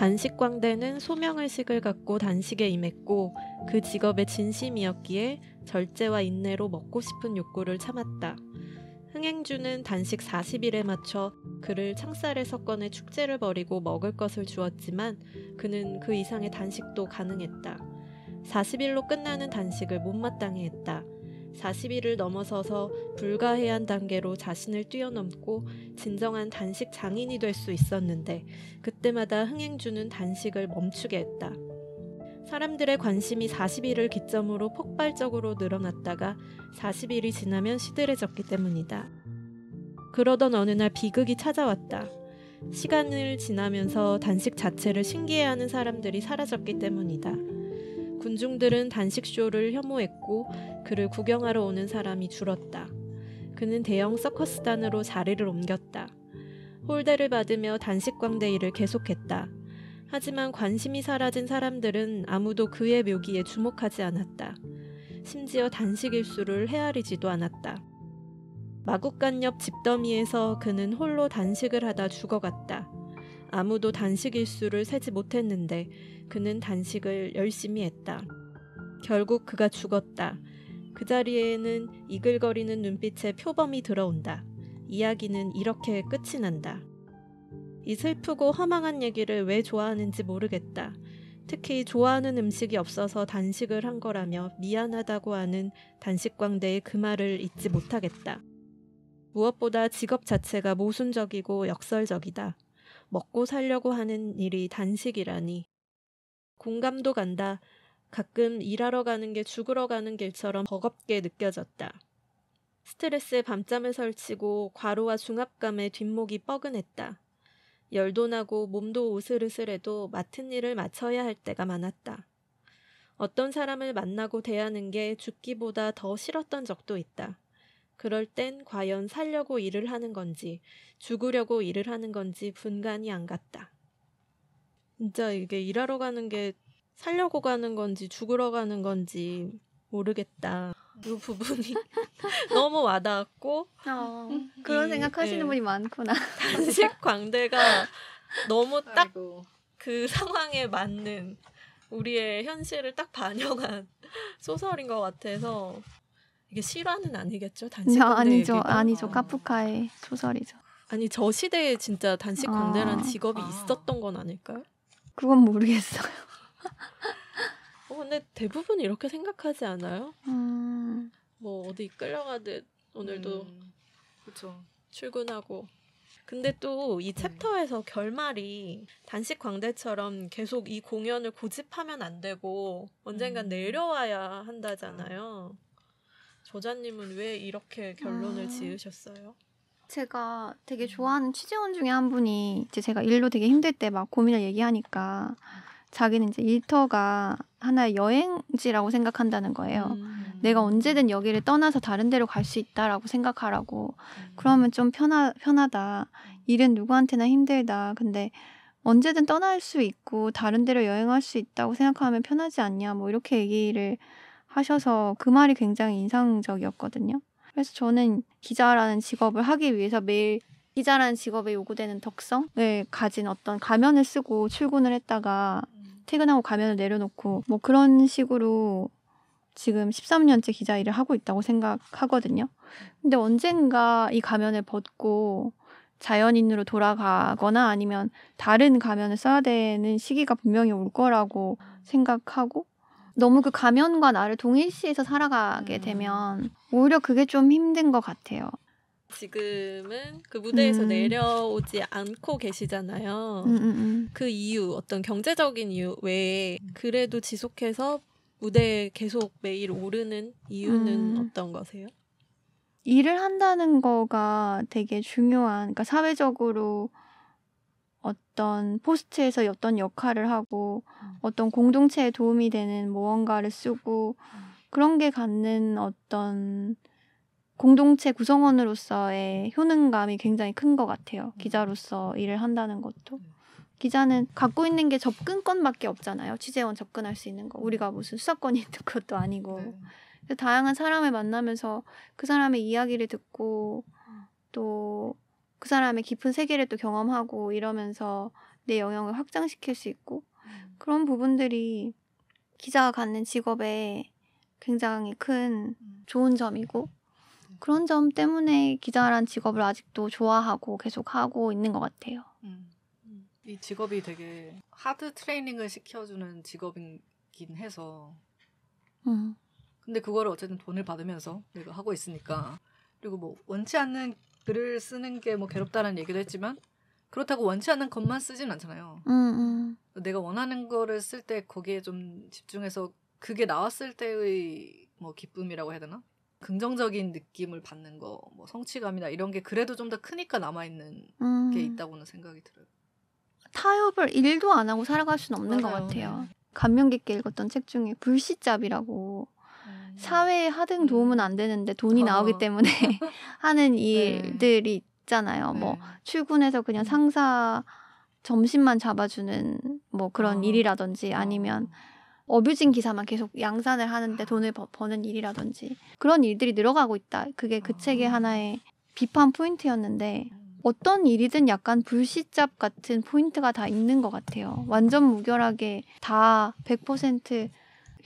단식광대는 소명의식을 갖고 단식에 임했고 그 직업의 진심이었기에 절제와 인내로 먹고 싶은 욕구를 참았다. 흥행주는 단식 40일에 맞춰 그를 창살에서 꺼내 축제를 벌이고 먹을 것을 주었지만 그는 그 이상의 단식도 가능했다. 40일로 끝나는 단식을 못마땅해 했다. 40일을 넘어서서 불가해한 단계로 자신을 뛰어넘고 진정한 단식 장인이 될 수 있었는데 그때마다 흥행주는 단식을 멈추게 했다. 사람들의 관심이 40일을 기점으로 폭발적으로 늘어났다가 40일이 지나면 시들해졌기 때문이다. 그러던 어느 날 비극이 찾아왔다. 시간을 지나면서 단식 자체를 신기해하는 사람들이 사라졌기 때문이다. 군중들은 단식쇼를 혐오했고 그를 구경하러 오는 사람이 줄었다. 그는 대형 서커스단으로 자리를 옮겼다. 홀대를 받으며 단식광대 일을 계속했다. 하지만 관심이 사라진 사람들은 아무도 그의 묘기에 주목하지 않았다. 심지어 단식 일수를 헤아리지도 않았다. 마국간 옆 집더미에서 그는 홀로 단식을 하다 죽어갔다. 아무도 단식 일수를 세지 못했는데 그는 단식을 열심히 했다. 결국 그가 죽었다. 그 자리에는 이글거리는 눈빛의 표범이 들어온다. 이야기는 이렇게 끝이 난다. 이 슬프고 허망한 얘기를 왜 좋아하는지 모르겠다. 특히 좋아하는 음식이 없어서 단식을 한 거라며 미안하다고 하는 단식광대의 그 말을 잊지 못하겠다. 무엇보다 직업 자체가 모순적이고 역설적이다. 먹고 살려고 하는 일이 단식이라니. 공감도 간다. 가끔 일하러 가는 게 죽으러 가는 길처럼 버겁게 느껴졌다. 스트레스에 밤잠을 설치고 과로와 중압감에 뒷목이 뻐근했다. 열도 나고 몸도 으슬으슬해도 맡은 일을 마쳐야 할 때가 많았다. 어떤 사람을 만나고 대하는 게 죽기보다 더 싫었던 적도 있다. 그럴 땐 과연 살려고 일을 하는 건지 죽으려고 일을 하는 건지 분간이 안 갔다. 진짜 이게 일하러 가는 게 살려고 가는 건지 죽으러 가는 건지 모르겠다. 그 부분이 너무 와닿았고 그런 생각하시는 분이 많구나. 단식 광대가 너무 딱 그 상황에 맞는 우리의 현실을 딱 반영한 소설인 것 같아서 이게 실화는 아니겠죠? 단식 광대 얘기가? 아니죠. 카프카의 소설이죠. 아니 저 시대에 진짜 단식 광대라는 직업이 있었던 건 아닐까요? 그건 모르겠어요. 근데 대부분 이렇게 생각하지 않아요? 뭐 어디 끌려가듯 오늘도 그쵸. 출근하고. 근데 또 이 챕터에서 결말이 단식 광대처럼 계속 이 공연을 고집하면 안 되고 언젠간 내려와야 한다잖아요. 저자님은 왜 이렇게 결론을 지으셨어요? 제가 되게 좋아하는 취재원 중에 한 분이 이제 제가 일로 되게 힘들 때 막 고민을 얘기하니까 자기는 이제 일터가 하나의 여행지라고 생각한다는 거예요. 내가 언제든 여기를 떠나서 다른 데로 갈 수 있다라고 생각하라고. 그러면 좀 편하다. 일은 누구한테나 힘들다. 근데 언제든 떠날 수 있고 다른 데로 여행할 수 있다고 생각하면 편하지 않냐. 뭐 이렇게 얘기를 하셔서 그 말이 굉장히 인상적이었거든요. 그래서 저는 기자라는 직업을 하기 위해서 매일 기자라는 직업에 요구되는 덕성을 가진 어떤 가면을 쓰고 출근을 했다가 퇴근하고 가면을 내려놓고 뭐 그런 식으로 지금 13년째 기자 일을 하고 있다고 생각하거든요. 근데 언젠가 이 가면을 벗고 자연인으로 돌아가거나 아니면 다른 가면을 써야 되는 시기가 분명히 올 거라고 생각하고 너무 그 가면과 나를 동일시해서 살아가게 되면 오히려 그게 좀 힘든 것 같아요. 지금은 그 무대에서 내려오지 않고 계시잖아요. 그 이유, 어떤 경제적인 이유 외에 그래도 지속해서 무대에 계속 매일 오르는 이유는 어떤 거세요? 일을 한다는 거가 되게 중요한, 그러니까 사회적으로 어떤 포스트에서 어떤 역할을 하고 어떤 공동체에 도움이 되는 무언가를 쓰고 그런 게 갖는 어떤 공동체 구성원으로서의 효능감이 굉장히 큰 것 같아요. 기자로서 일을 한다는 것도. 기자는 갖고 있는 게 접근권밖에 없잖아요. 취재원 접근할 수 있는 거. 우리가 무슨 수사권이 있는 것도 아니고. 다양한 사람을 만나면서 그 사람의 이야기를 듣고 또 그 사람의 깊은 세계를 또 경험하고 이러면서 내 영역을 확장시킬 수 있고 그런 부분들이 기자가 갖는 직업의 굉장히 큰 좋은 점이고 그런 점 때문에 기자란 직업을 아직도 좋아하고 계속 하고 있는 것 같아요. 이 직업이 되게 하드 트레이닝을 시켜주는 직업이긴 해서 근데 그거를 어쨌든 돈을 받으면서 내가 하고 있으니까 그리고 뭐 원치 않는 글을 쓰는 게 뭐 괴롭다는 얘기도 했지만 그렇다고 원치 않는 것만 쓰진 않잖아요. 내가 원하는 거를 쓸 때 거기에 좀 집중해서 그게 나왔을 때의 뭐 기쁨이라고 해야 되나? 긍정적인 느낌을 받는 거, 뭐 성취감이나 이런 게 그래도 좀 더 크니까 남아있는 게 있다고는 생각이 들어요. 타협을 일도 안 하고 살아갈 수는 없는 맞아요. 것 같아요. 감명 깊게 읽었던 책 중에 불시잡이라고 사회에 하등 도움은 안 되는데 돈이 나오기 때문에 하는 일들이 있잖아요. 뭐 출근해서 그냥 상사 점심만 잡아주는 뭐 그런 일이라든지 아니면 어뷰징 기사만 계속 양산을 하는데 돈을 버는 일이라든지 그런 일들이 늘어가고 있다. 그게 그 책의 하나의 비판 포인트였는데 어떤 일이든 약간 불시잡 같은 포인트가 다 있는 것 같아요. 완전 무결하게 다 100%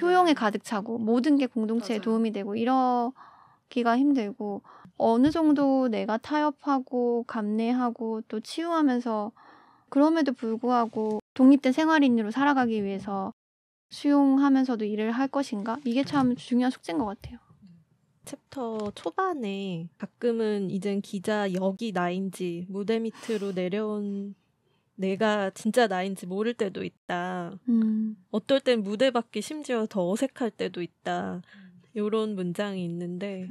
효용에 가득 차고 모든 게 공동체에 맞아요. 도움이 되고 이러기가 힘들고 어느 정도 내가 타협하고 감내하고 또 치유하면서 그럼에도 불구하고 독립된 생활인으로 살아가기 위해서 수용하면서도 일을 할 것인가? 이게 참 중요한 숙제인 것 같아요. 챕터 초반에 가끔은 이젠 기자 역이 나인지 무대 밑으로 내려온 내가 진짜 나인지 모를 때도 있다. 어떨 땐 무대 밖이 심지어 더 어색할 때도 있다. 이런 문장이 있는데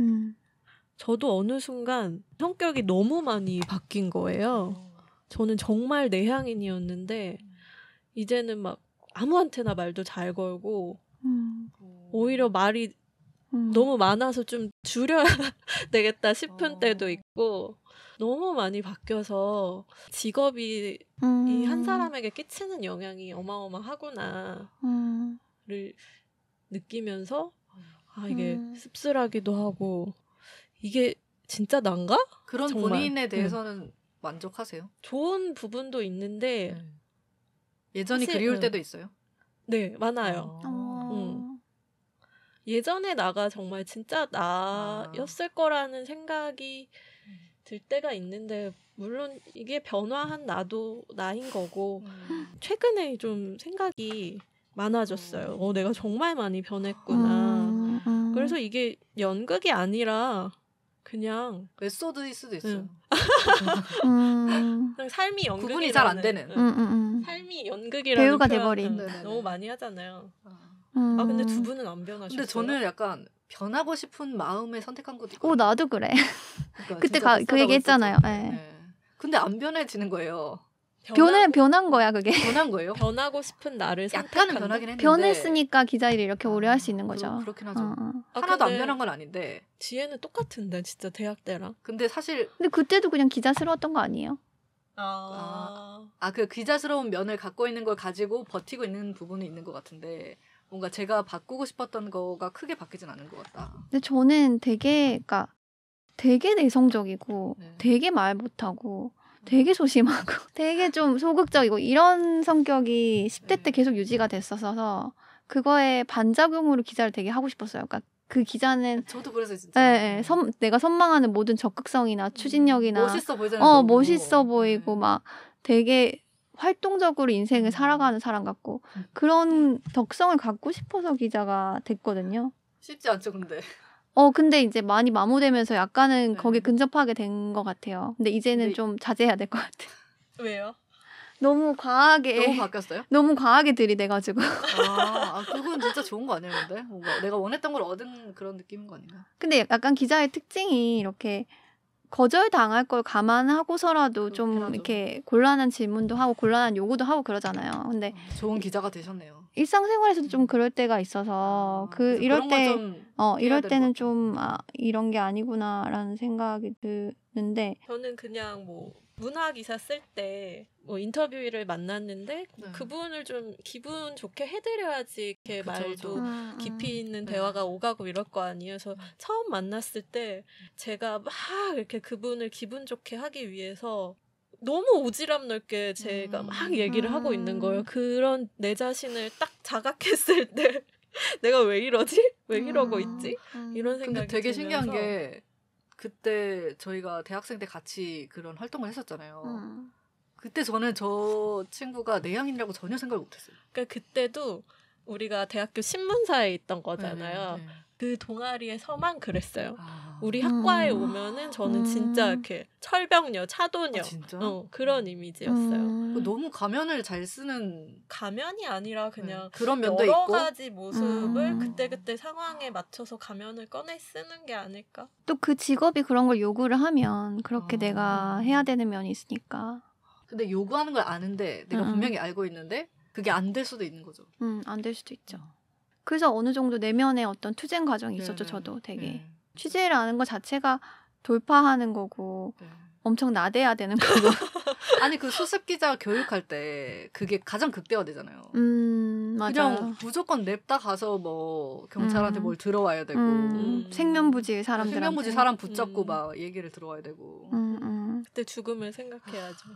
저도 어느 순간 성격이 너무 많이 바뀐 거예요. 저는 정말 내향인이었는데 이제는 막 아무한테나 말도 잘 걸고 오히려 말이 너무 많아서 좀 줄여야 되겠다 싶은 때도 있고 너무 많이 바뀌어서 직업이 이 한 사람에게 끼치는 영향이 어마어마하구나를 느끼면서 아 이게 씁쓸하기도 하고 이게 진짜 난가? 그런 정말. 본인에 대해서는 만족하세요? 좋은 부분도 있는데 예전이 사실, 그리울 때도 있어요? 네 많아요. 예전에 나가 정말 진짜 나였을 거라는 생각이 들 때가 있는데 물론 이게 변화한 나도 나인 거고 최근에 좀 생각이 많아졌어요. 내가 정말 많이 변했구나. 그래서 이게 연극이 아니라 그냥 메소드일 수도 있어요. 그냥 삶이 연극이라는 구분이 잘 안 되는. 삶이 연극이라는 배우가 표현 돼버린. 너무 많이 하잖아요. 아 근데 두 분은 안 변하셨어요? 근데 저는 약간 변하고 싶은 마음에 선택한 것도 있고. 나도 그래. 그러니까 그때 진짜 그 얘기 했잖아요. 네. 네. 근데 안 변해지는 거예요. 변한 거야 그게. 변한 거예요? 변하고 싶은 나를 선택한다. 약간은 변하긴 했는데. 변했으니까 기자 일을 이렇게 오래 할 수 있는 거죠. 그렇긴 하죠. 근데 하나도 안 변한 건 아닌데. 뒤에는 똑같은데 진짜 대학 때랑. 근데 사실 근데 그때도 그냥 기자스러웠던 거 아니에요? 그 기자스러운 면을 갖고 있는 걸 가지고 버티고 있는 부분이 있는 것 같은데 뭔가 제가 바꾸고 싶었던 거가 크게 바뀌진 않은 것 같다. 근데 저는 그러니까 되게 내성적이고 되게 말 못하고 되게 소심하고 되게 좀 소극적이고 이런 성격이 10대 때 계속 유지가 됐어서 그거에 반작용으로 기자를 되게 하고 싶었어요. 그러니까 그 기자는 저도 그래서 진짜 내가 선망하는 모든 적극성이나 추진력이나 멋있어 보이잖아요. 멋있어 보이고 막 되게 활동적으로 인생을 살아가는 사람 같고 그런 덕성을 갖고 싶어서 기자가 됐거든요. 쉽지 않죠, 근데. 근데 이제 많이 마모되면서 약간은 거기에 근접하게 된 것 같아요. 근데 이제는 좀 자제해야 될 것 같아요. 왜요? 너무 과하게. 너무 바뀌었어요? 너무 과하게 들이대가지고. 그건 진짜 좋은 거 아니에요, 근데? 뭔가 내가 원했던 걸 얻은 그런 느낌인 거 아닌가? 근데 약간 기자의 특징이 이렇게 거절당할 걸 감안하고서라도 좀 하죠. 이렇게 곤란한 질문도 하고 곤란한 요구도 하고 그러잖아요. 근데 좋은 기자가 되셨네요. 일상생활에서도 좀 그럴 때가 있어서 이럴 때 이럴 때는 좀 이런 게 아니구나라는 생각이 드는데 저는 그냥 뭐 문화 기사 쓸 때 뭐 인터뷰를 만났는데 네. 그분을 좀 기분 좋게 해드려야지 이렇게 그쵸, 말도 그쵸. 깊이 있는 네. 대화가 오가고 이럴 거 아니에요. 그래서 처음 만났을 때 제가 막 이렇게 그분을 기분 좋게 하기 위해서 너무 오지랖 넓게 제가 막 얘기를 하고 있는 거예요. 그런 내 자신을 딱 자각했을 때 내가 왜 이러지? 왜 이러고 있지? 이런 생각이 근데 되게 들면서 신기한 게 그때 저희가 대학생 때 같이 그런 활동을 했었잖아요. 그때 저는 저 친구가 내향인이라고 전혀 생각을 못했어요. 그러니까 그때도 우리가 대학교 신문사에 있던 거잖아요. 네. 그 동아리에서만 그랬어요. 우리 학과에 오면은 저는 진짜 음. 이렇게 철벽녀, 차도녀 진짜? 그런 이미지였어요. 너무 가면을 잘 쓰는 가면이 아니라 그냥 그런 면도 여러 있고 가지 모습을 그때그때 상황에 맞춰서 가면을 꺼내 쓰는 게 아닐까? 또 그 직업이 그런 걸 요구를 하면 그렇게 내가 해야 되는 면이 있으니까. 근데 요구하는 걸 아는데 내가 분명히 알고 있는데 그게 안 될 수도 있는 거죠. 안 될 수도 있죠. 그래서 어느 정도 내면의 어떤 투쟁 과정이 있었죠. 네네. 저도 되게. 네. 취재라는 것 자체가 돌파하는 거고 네. 엄청 나대야 되는 거고. 아니 그 수습 기자 교육할 때 그게 가장 극대화되잖아요. 맞아요. 그냥 무조건 냅다 가서 뭐 경찰한테 뭘 들어와야 되고 생면부지 사람들한테. 생명부지 사람 붙잡고 막 얘기를 들어와야 되고 그때 죽음을 생각해야죠.